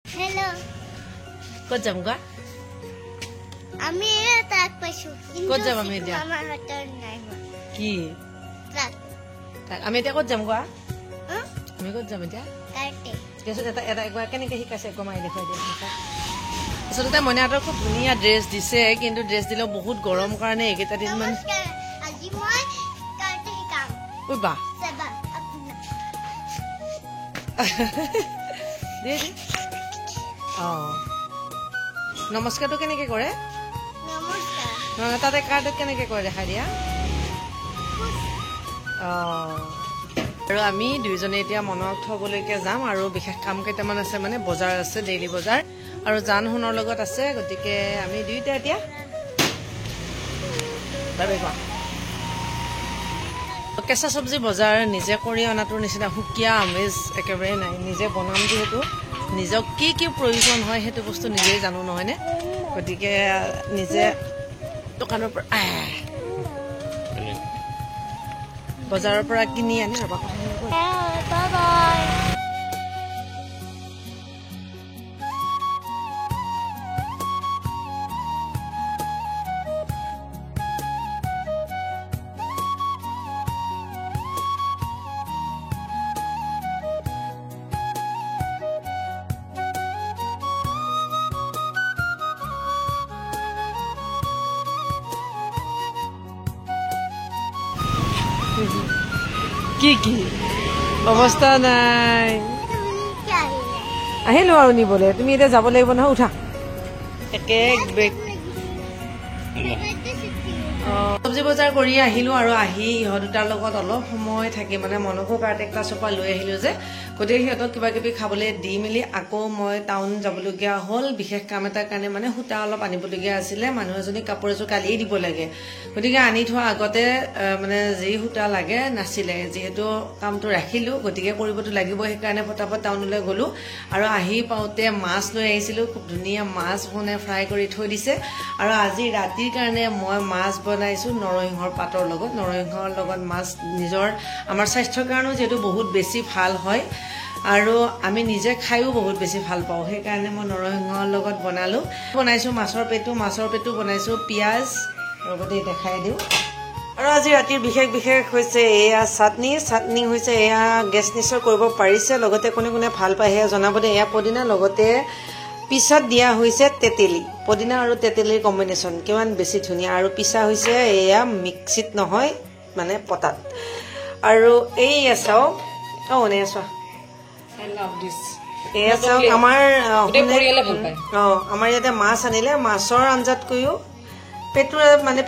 Hello. Kau jam kah? Ami tak pasu. Kau jam ami dia. Mama hotel nai. Ki. Tak. Tak, ami dia kau jam kah? Huh? Ami kau jam dia. Karte. Biasa eta ekbar kene ke hikase ko mai dekhai dia. Asolতে মনে আতৰ খুব ধুনীয়া dress দিছে কিন্তু dress দিলেও বহুত গৰম কাৰণে একেটা দিন মান আজি মই কাৰ্টে শিকাম ওই বা সবা আপনা দে নমস্কাৰটো কেনেকে কৰে নমস্কাৰ তাতে কাৰ্ডত কেনেকে কৰে দেখাই দিয়া আৰু আমি দুইজনে এতিয়া মনৰ থবলৈকে যাম আৰু বিশেষ কাম কেইটামান আছে মানে বজাৰ আছে ডেইলি বজাৰ আৰু জানহুনৰ লগত আছে গতিকে আমি দুইটা এতিয়া বাবে কোৱা কেঁচা চব্জি বজাৰ নিজে কৰি অনাটোৰ নিচিনা সুকীয়া আমেজ একেবাৰে নাই নিজে বনাম যিহেতু নিজক কি কি প্ৰয়োজন হয় সেইটো বস্তু নিজেই জানো নহয়নে গতিকে নিজে দোকানৰ পৰা বজাৰৰ পৰা কিনি আনি ৰবা বাই বাই কি কি অৱস্থা নাই কি আহিলে আহিলো আৰু নিবলৈ তুমি এতিয়া যাব লাগিব নহয় উঠা একে বেগ চব্জি বজাৰ কৰি আহিলো আৰু আহি ইহঁত দুটাৰ লগত অলপ সময় থাকি মানে মনকো কাৰ্টে ক্লাছৰ পৰা লৈ আহিলো যে গতিকে সিহঁতক কিবা কিবি খাবলৈ দি মেলি আকৌ মই টাউন যাবলগীয়া হ'ল বিশেষ কাম এটাৰ কাৰণে মানে সূতা অলপ আনিবলগীয়া আছিলে মানুহ এজনী কাপোৰ এযোৰ কালিয়েই দিব লাগে গতিকে আনি থোৱা আগতে মানে যি সূতা লাগে নাছিলে যিহেতু কামটো ৰাখিলো গতিকে কৰিবতো লাগিব সেইকাৰণে ফটাফট টাউনলৈ গ'লো আৰু আহি পাওঁতে মাছ লৈ আহিছিলো খুব ধুনীয়া মাছ বনাই ফ্ৰাই কৰি থৈ দিছে আৰু আজি ৰাতিৰ কাৰণে মই মাছ বনাইছো নৰসিংহৰ পাতৰ লগত নৰসিংহৰ লগত মাছ নিজৰ আমাৰ স্বাস্থ্যৰ কাৰণেও যিহেতু বহুত বেছি ভাল হয় আৰু আমি নিজে খাইও বহুত বেছি ভাল পাওঁ সেইকাৰণে মই নৰসিংহৰ লগত বনাইছো মাছৰ পেটু বনাইছো পিঁয়াজ লগতে দেখাই দিওঁ আৰু আজি ৰাতিৰ বিশেষ হৈছে এয়া চাটনি হৈছে এয়া গেছ নিশ্চয় কৰিব পাৰিছে লগতে কোনে কোনে ভাল পায় সেয়া জনাব দে এয়া পদিনা লগতে পিছত দিয়া হৈছে তেতেলী পদিনা আৰু তেতেলীৰ কম্বিনেশ্যন কিমান বেছি ধুনীয়া আৰু পিছা হৈছে এয়া মিক্সিত নহয় মানে পটাত আৰু এয়া চাওক নে চোৱা এয়া চাওক আমাৰ ইয়াতে মাছ আনিলে মাছৰ আঞ্জাতকৈও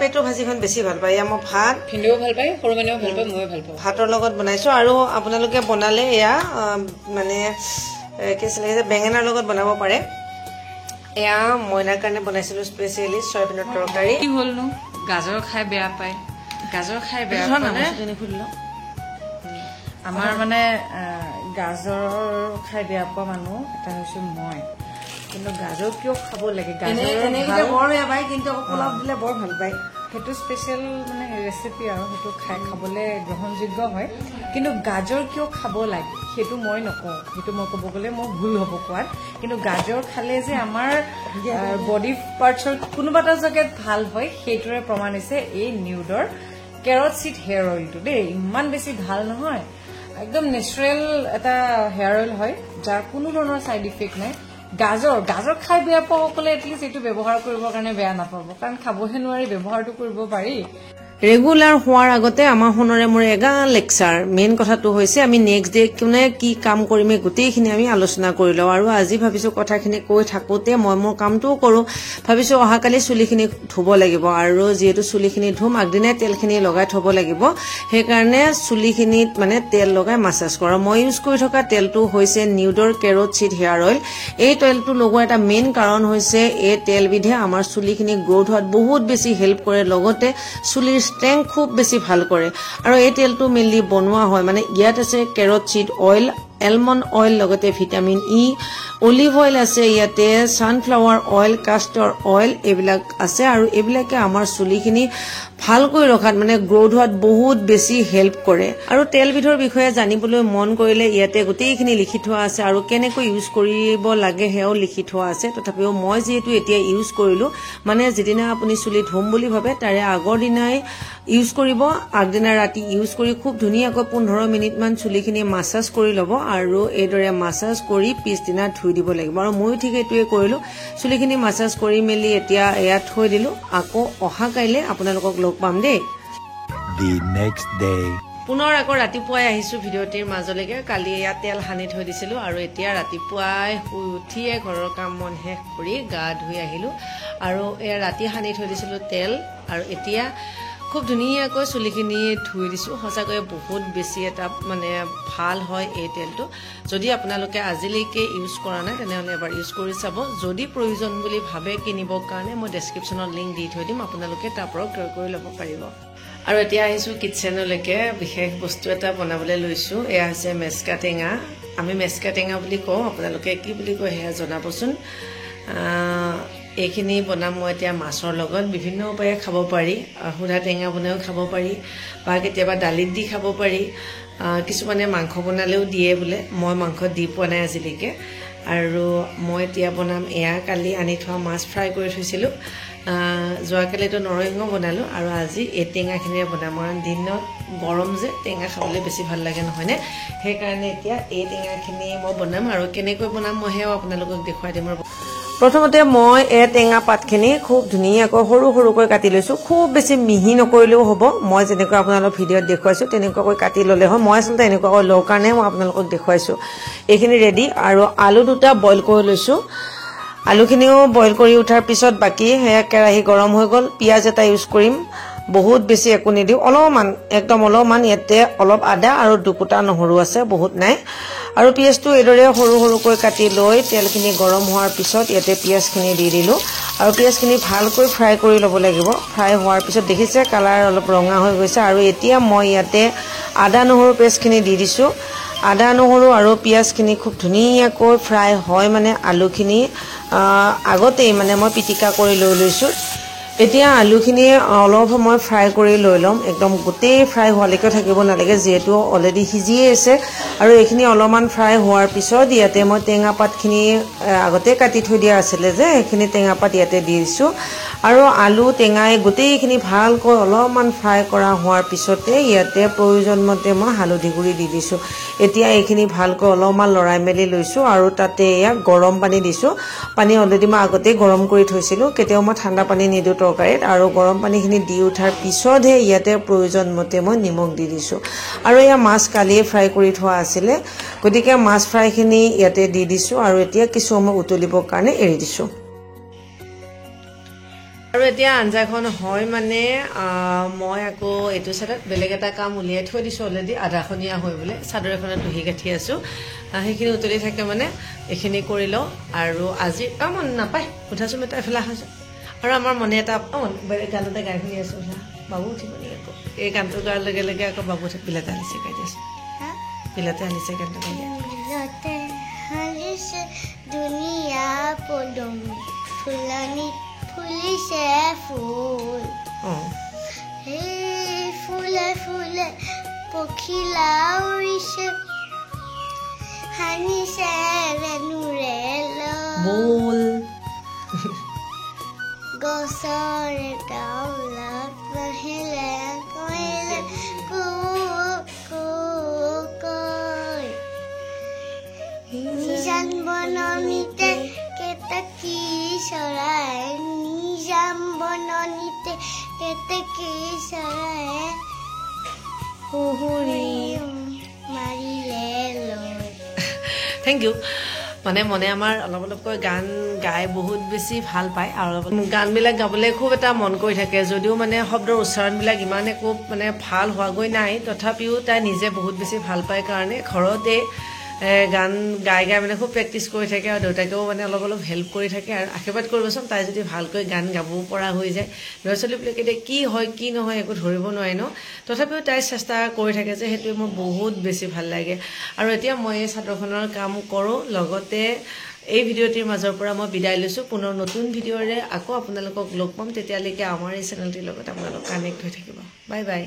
পেটুৰ ভাজিখন বেছি ভাল পায় এয়া মই ভাত ভিন্দেও ভাল পায় সৰু মানুহেও ভাল পায় ময়ো ভাল পাওঁ ভাতৰ লগত বনাইছো আৰু আপোনালোকে বনালে এয়া মানে কি আছিলে বেঙেনাৰ লগত বনাব পাৰে এয়া মইনাৰ কাৰণে বনাইছিলো স্পেচিয়েলি চয়াবিনৰ তৰকাৰী কি হ'লনো গাজৰ খাই বেয়া পায় গাজৰ খাই বেয়া পালে আমাৰ মানে গাজৰ খাই বেয়া পোৱা মানুহ এটা হৈছে মই কিন্তু গাজৰ কিয় খাব লাগে গাজৰ বৰ বেয়া পায় কিন্তু পোলাও দিলে বৰ ভাল পায় সেইটো স্পেচিয়েল মানে ৰেচিপি আৰু সেইটো খাবলৈ গ্ৰহণযোগ্য হয় কিন্তু গাজৰ কিয় খাব লাগে সেইটো মই নকওঁ সেইটো মই ক'ব গ'লে মোৰ ভুল হ'ব কোৱাত কিন্তু গাজৰ খালে যে আমাৰ বডি পাৰ্টছৰ কোনোবা এটা জেগাত ভাল হয় সেইটোৰে প্ৰমাণ হৈছে এই নিউডৰ কেৰট চিড হেয়াৰ অইলটো দেই ইমান বেছি ভাল নহয় একদম নেচাৰেল এটা হেয়াৰ অইল হয় যাৰ কোনো ধৰণৰ ছাইড ইফেক্ট নাই গাজৰ খাই বেয়া পোৱা সকলে এটলিষ্ট এইটো ব্যৱহাৰ কৰিবৰ কাৰণে বেয়া নাপাব কাৰণ খাবহে নোৱাৰি ব্যৱহাৰটো কৰিব পাৰি ৰেগুলাৰ হোৱাৰ আগতে আমাৰ সোণৰে মোৰ এগাল লেকচাৰ মেইন কথাটো হৈছে আমি নেক্সট ডে কোনে কি কাম কৰিম গোটেইখিনি আমি আলোচনা কৰি লওঁ আৰু আজি ভাবিছো কথাখিনি কৈ থাকোতে মই মোৰ কামটোও কৰো ভাবিছো অহাকালি চুলিখিনি ধুব লাগিব আৰু যিহেতু চুলিখিনি ধুম আগদিনাই তেলখিনি লগাই থব লাগিব সেইকাৰণে চুলিখিনিত মানে তেল লগাই মাছাজ কৰোঁ মই ইউজ কৰি থকা তেলটো হৈছে নিউডৰ কেৰট চিড হেয়াৰ অইল এই তেলটো লগোৱাৰ এটা মেইন কাৰণ হৈছে এই তেলবিধে আমাৰ চুলিখিনি গ্ৰোথ হোৱাত বহুত বেছি হেল্প কৰে লগতে চুলিৰ ষ্ট্ৰেংথ খুব বেছি ভাল কৰে আৰু এই তেলটো মেইনলি বনোৱা হয় মানে ইয়াত আছে carrot seed oil almond oil লগতে ভিটামিন ই অলিভ অইল আছে ইয়াতে সানফ্লাৱাৰ অইল কাস্টৰ অইল এইবিলাক আছে আৰু এইবিলাকে আমাৰ চুলিখিনি ভালকৈ ৰখাত মানে গ্ৰোথ হোৱাত বহুত বেছি হেল্প কৰে আৰু তেলবিধৰ বিষয়ে জানিবলৈ মন কৰিলে ইয়াতে গোটেইখিনি লিখি থোৱা আছে আৰু কেনেকৈ ইউজ কৰিব লাগে হেও লিখি থোৱা আছে তথাপিও মই যেহেতু এতিয়া ইউজ কৰিলো মানে যেদিনা আপুনি চুলি ধুম বুলি ভাবে তাৰে আগৰ দিনাই ইউজ কৰিব আগদিনা ৰাতি ইউজ কৰি খুব ধুনীয়াকৈ 15 মিনিট মান চুলিখিনি মাসাজ কৰি ল'ব আৰু এইদৰে মাসাজ কৰি পিছদিনা ধুই দিব লাগিব আৰু মই ঠিক এইটোৱে কৰিলো চুলিখিনি মাসাজ কৰি মেলি এতিয়া এয়া থৈ দিলো আকৌ অহা কাইলে আপোনালোকক লগ পাম দেই The next day. পুনৰ আকৌ ৰাতিপুৱাই আহিছো ভিডিঅ'টিৰ মাজলৈকে কালি এয়া তেল সানি থৈ দিছিলো আৰু এতিয়া ৰাতিপুৱাই শুই উঠিয়ে ঘৰৰ কাম মন শেষ কৰি গা ধুই আহিলো আৰু এয়া ৰাতি সানি থৈ দিছিলো তেল আৰু এতিয়া খুব ধুনীয়াকৈ চুলিখিনি ধুই দিছো সঁচাকৈ বহুত বেছি এটা মানে ভাল হয় এই তেলটো যদি আপোনালোকে আজিলৈকে ইউজ কৰা নাই তেনেহলে এবাৰ ইউজ কৰি চাব যদি প্ৰয়োজন বুলি ভাবে কিনিবৰ কাৰণে মই ডেসক্ৰিপচনত লিংক দি থৈ দিম আপোনালোকে তাৰ পৰা ক্ৰয় কৰি ল'ব পাৰিব আৰু এতিয়া আহিছো কিচেনলৈকে বিশেষ বস্তু এটা বনাবলৈ লৈছো এয়া হৈছে মেছকা টেঙা আমি মেছকা টেঙা বুলি কওঁ আপোনালোকে কি বুলি কয় হেয়া জনাবচোন এইখিনি বনাম মই এতিয়া মাছৰ লগত বিভিন্ন উপায়ে খাব পাৰি হুদা টেঙা বনাইও খাব পাৰি বা কেতিয়াবা দালিত দি খাব পাৰি কিছুমানে মাংস বনালেও দিয়ে বোলে মই মাংস দি পোৱা নাই আজিলৈকে আৰু মই এতিয়া বনাম এয়া কালি আনি থোৱা মাছ ফ্ৰাই কৰি থৈছিলোঁ যোৱাকালিতো নৰসিংহ বনালোঁ আৰু আজি এই টেঙাখিনিৰে বনাম কাৰণ দিনত গৰম যে টেঙা খাবলৈ বেছি ভাল লাগে নহয়নে সেইকাৰণে এতিয়া এই টেঙাখিনি মই বনাম আৰু কেনেকৈ বনাম মই সেয়াও আপোনালোকক দেখুৱাই দিম প্ৰথমতে মই এই টেঙা পাতখিনি খুব ধুনীয়াকৈ সৰু সৰুকৈ কাটি লৈছো খুব বেছি মিহি নকৰিলেও হ'ব মই যেনেকৈ আপোনালোকক ভিডিঅ'ত দেখুৱাইছো তেনেকুৱাকৈ কাটি ল'লে হয় মই আচলতে এনেকুৱাকৈ লওঁ কাৰণে মই আপোনালোকক দেখুৱাইছো এইখিনি ৰেডি আৰু আলু দুটা বইল কৰি লৈছো আলুখিনিও বইল কৰি উঠাৰ পিছত বাকি হেয়া কেৰাহী গৰম হৈ গ'ল পিয়াজ এটা ইউজ কৰিম বহুত বেছি একো নিদিও অলপমান একদম অলপমান ইয়াতে অলপ আদা আৰু দুকুটা নহৰু আছে বহুত নাই আৰু পিয়াজটো এদৰে সৰু সৰুকৈ কাটি লৈ তেলখিনি গৰম হোৱাৰ পিছত ইয়াতে পিয়াজখিনি দি দিলো আৰু পিয়াজখিনি ভালকৈ ফ্ৰাই কৰি ল'ব লাগিব ফ্ৰাই হোৱাৰ পিছত দেখিছে কালাৰ অলপ ৰঙা হৈ গৈছে আৰু এতিয়া মই ইয়াতে আদা নহৰু পেষ্টখিনি দি দিছো আদা নহৰু আৰু পিয়াজখিনি খুব ধুনীয়াকৈ ফ্ৰাই হয় মানে আলুখিনি আগতেই মানে মই পিটিকা কৰি লৈ লৈছো এতিয়া আলুখিনি অলপ সময় ফ্ৰাই কৰি লৈ লম একদম গোটেই ফ্ৰাই হোৱালৈকে থাকিব নালাগে যেহেতু অলৰেডি সিজিয়ে আছে আৰু এইখিনি অলপমান ফ্ৰাই হোৱাৰ পিছত ইয়াতে মই টেঙা পাতখিনি আগতে কাটি থৈ দিয়া আছিলে যে এইখিনি টেঙা পাত ইয়াতে দি দিছো আৰু আলু টেঙাই গোটেইখিনি ভালকৈ অলপমান ফ্ৰাই কৰা হোৱাৰ পিছতে ইয়াতে প্ৰয়োজন মতে মই হালধি গুড়ি দি দিছো এতিয়া এইখিনি ভালকৈ অলপমান লৰাই মেলি লৈছো আৰু তাতে ইয়া গৰম পানী দিছো পানী অলৰেডি মই আগতে গৰম কৰি থৈছিলো কেতিয়াও মই ঠাণ্ডা পানী নিদো তৰকাৰীত আৰু গৰম পানীখিনি দি উঠাৰ পিছতহে ইয়াতে প্ৰয়োজন মতে মই নিমখ দি দিছো আৰু ইয়া মাছ কালিয়ে ফ্ৰাই কৰি থোৱা আছিলে গতিকে মাছ ফ্ৰাইখিনি ইয়াতে দি দিছো আৰু এতিয়া কিছু সময় উতলিবৰ কাৰণে এৰি দিছো আৰু এতিয়া আঞ্জাখন হয় মানে মই আকৌ এইটো সাইডত বেলেগ এটা কাম উলিয়াই থৈ দিছো অলৰেডি আধাখনিয়া হৈ বোলে চাদৰ এখনত দহি গাঠি আছো সেইখিনি উতলি থাকে মানে এইখিনি কৰি লওঁ আৰু আজি মন নাপায় উঠাছো মই এফালে আহাছো আৰু আমাৰ মনে এটা গানতে গাই শুনি আছো বাবু উঠিব নেকি আকৌ এই গানটো গোৱাৰ লগে লগে আকৌ বাবু বিলাতে আনিছে গাই দিছো বিলাতে আনিছে গানটো গাই বিলাতে আনিছে দুনিয়া পদম ফুলনি ফুলিছে ফুল সেই ফুলে ফুলে পখিলা উৰিছে হানিছে ৰেণুৰে বল গছৰে ডালত বাহিলে কৈলে নিজান বননিতে কেতেকী চৰাই নিজান বননিতে কেতেকী চৰাই সুহুৰি মাৰিলে লৈ থেংক ইউ মানে মনে আমাৰ অলপ অলপকৈ গান গাই বহুত বেছি ভাল পায় আৰু গানবিলাক গাবলৈ খুব এটা মন কৰি থাকে যদিও মানে শব্দৰ উচ্চাৰণবিলাক ইমান একো মানে ভাল হোৱাগৈ নাই তথাপিও তাই নিজে বহুত বেছি ভাল পায় কাৰণে ঘৰতে গান গাই গাই মানে খুব প্ৰেক্টিচ কৰি থাকে আৰু দেউতাকেও মানে অলপ অলপ হেল্প কৰি থাকে আৰু আশীৰ্বাদ কৰিবচোন তাই যদি ভালকৈ গান গাব পৰা হৈ যায় ল'ৰা ছোৱালীবিলাকে এতিয়া কি হয় কি নহয় একো ধৰিব নোৱাৰে ন তথাপিও তাই চেষ্টা কৰি থাকে যে সেইটোৱে মোৰ বহুত বেছি ভাল লাগে আৰু এতিয়া মই এই চাদৰখনৰ কাম কৰোঁ লগতে এই ভিডিঅ'টিৰ মাজৰ পৰা মই বিদায় লৈছোঁ পুনৰ নতুন ভিডিঅ'ৰে আকৌ আপোনালোকক লগ পাম তেতিয়ালৈকে আমাৰ এই চেনেলটিৰ লগত আপোনালোক কানেক্ট হৈ থাকিব বাই বাই